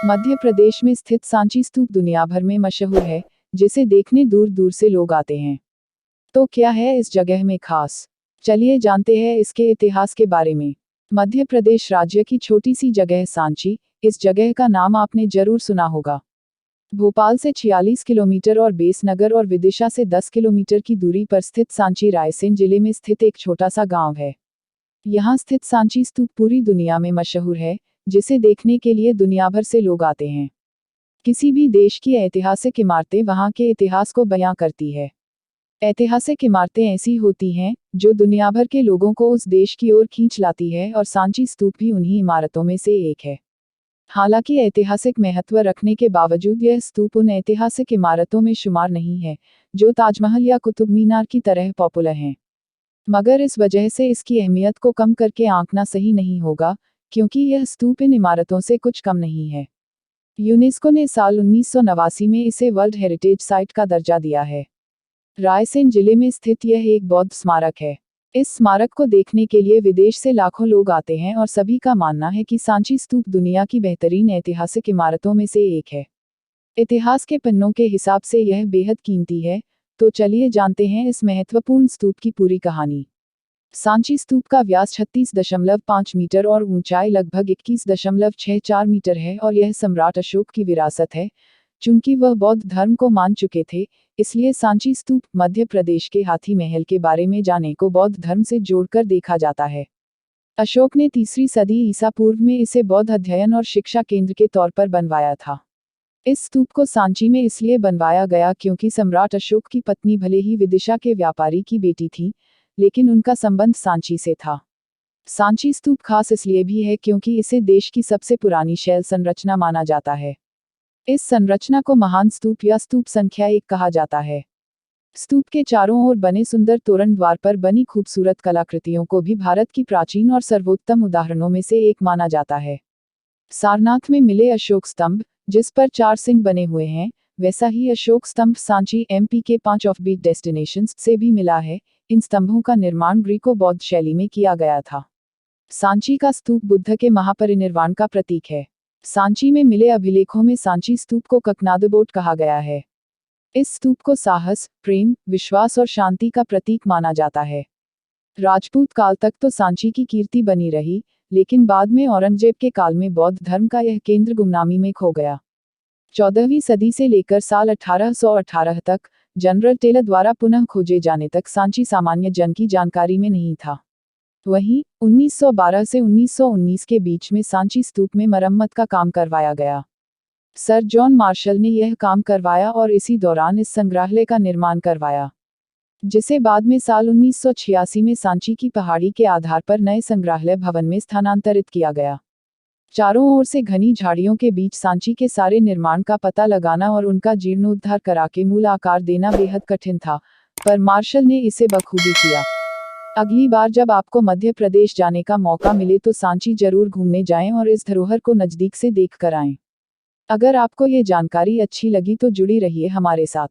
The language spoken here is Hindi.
मध्य प्रदेश में स्थित सांची स्तूप दुनिया भर में मशहूर है, जिसे देखने दूर दूर से लोग आते हैं। तो क्या है इस जगह में खास? चलिए जानते हैं इसके इतिहास के बारे में। मध्य प्रदेश राज्य की छोटी सी जगह सांची, इस जगह का नाम आपने जरूर सुना होगा। भोपाल से 46 किलोमीटर और बेसनगर और विदिशा से 10 किलोमीटर की दूरी पर स्थित सांची रायसेन जिले में स्थित एक छोटा सा गांव है। यहाँ स्थित सांची स्तूप पूरी दुनिया में मशहूर है, जिसे देखने के लिए दुनिया भर से लोग आते हैं। किसी भी देश की ऐतिहासिक इमारतें वहाँ के इतिहास को बयां करती है। ऐतिहासिक इमारतें ऐसी होती हैं जो दुनिया भर के लोगों को उस देश की ओर खींच लाती है, और सांची स्तूप भी उन्हीं इमारतों में से एक है। हालांकि ऐतिहासिक महत्व रखने के बावजूद यह स्तूप उन ऐतिहासिक इमारतों में शुमार नहीं है जो ताजमहल या कुतुब मीनार की तरह पॉपुलर हैं। मगर इस वजह से इसकी अहमियत को कम करके आंकना सही नहीं होगा, क्योंकि यह स्तूप इन इमारतों से कुछ कम नहीं है। यूनेस्को ने साल 1989 में इसे वर्ल्ड हेरिटेज साइट का दर्जा दिया है। रायसेन जिले में स्थित यह एक बौद्ध स्मारक है। इस स्मारक को देखने के लिए विदेश से लाखों लोग आते हैं, और सभी का मानना है कि सांची स्तूप दुनिया की बेहतरीन ऐतिहासिक इमारतों में से एक है। इतिहास के पन्नों के हिसाब से यह बेहद कीमती है, तो चलिए जानते हैं इस महत्वपूर्ण स्तूप की पूरी कहानी। सांची स्तूप का व्यास 36.5 मीटर और ऊंचाई लगभग 21.64 मीटर है, और यह सम्राट अशोक की विरासत है। चूंकि वह बौद्ध धर्म को मान चुके थे, इसलिए सांची स्तूप मध्य प्रदेश के हाथी महल के बारे में जाने को बौद्ध धर्म से जोड़कर देखा जाता है। अशोक ने 3री सदी ईसा पूर्व में इसे बौद्ध अध्ययन और शिक्षा केंद्र के तौर पर बनवाया था। इस स्तूप को सांची में इसलिए बनवाया गया क्योंकि सम्राट अशोक की पत्नी भले ही विदिशा के व्यापारी की बेटी थी, लेकिन उनका संबंध सांची से था। सांची स्तूप खास इसलिए भी है क्योंकि इसे देश की सबसे पुरानी शैल संरचना माना जाता है। इस संरचना को महान स्तूप या स्तूप संख्या 1 कहा जाता है। स्तूप के चारों ओर बने सुंदर तोरण द्वार पर बनी खूबसूरत कलाकृतियों को भी भारत की प्राचीन और सर्वोत्तम उदाहरणों में से एक माना जाता है। सारनाथ में मिले अशोक स्तंभ, जिस पर 4 सिंह बने हुए हैं, वैसा ही अशोक स्तंभ सांची एमपी के 5 ऑफबीट डेस्टिनेशंस से भी मिला है। इन स्तंभों का निर्माण ग्रीको बौद्ध शैली में किया गया था। सांची का स्तूप बुद्ध के महापरिनिर्वाण का प्रतीक है। सांची में मिले अभिलेखों में सांची स्तूप को ककनादबोट कहा गया है। इस स्तूप को साहस, प्रेम, विश्वास और शांति का प्रतीक माना जाता है। राजपूत काल तक तो सांची की कीर्ति बनी रही, लेकिन बाद में औरंगजेब के काल में बौद्ध धर्म का यह केंद्र गुमनामी में खो गया। 14वीं सदी से लेकर साल 1818 तक जनरल टेलर द्वारा पुनः खोजे जाने तक सांची सामान्य जन की जानकारी में नहीं था। वहीं 1912 से 1919 के बीच में सांची स्तूप में मरम्मत का काम करवाया गया। सर जॉन मार्शल ने यह काम करवाया और इसी दौरान इस संग्रहालय का निर्माण करवाया, जिसे बाद में साल 1986 में सांची की पहाड़ी के आधार पर नए संग्रहालय भवन में स्थानांतरित किया गया। चारों ओर से घनी झाड़ियों के बीच सांची के सारे निर्माण का पता लगाना और उनका जीर्णोद्धार करा के मूल आकार देना बेहद कठिन था, पर मार्शल ने इसे बखूबी किया। अगली बार जब आपको मध्य प्रदेश जाने का मौका मिले तो सांची जरूर घूमने जाएं और इस धरोहर को नज़दीक से देख कर आएं। अगर आपको ये जानकारी अच्छी लगी तो जुड़ी रहिए हमारे साथ।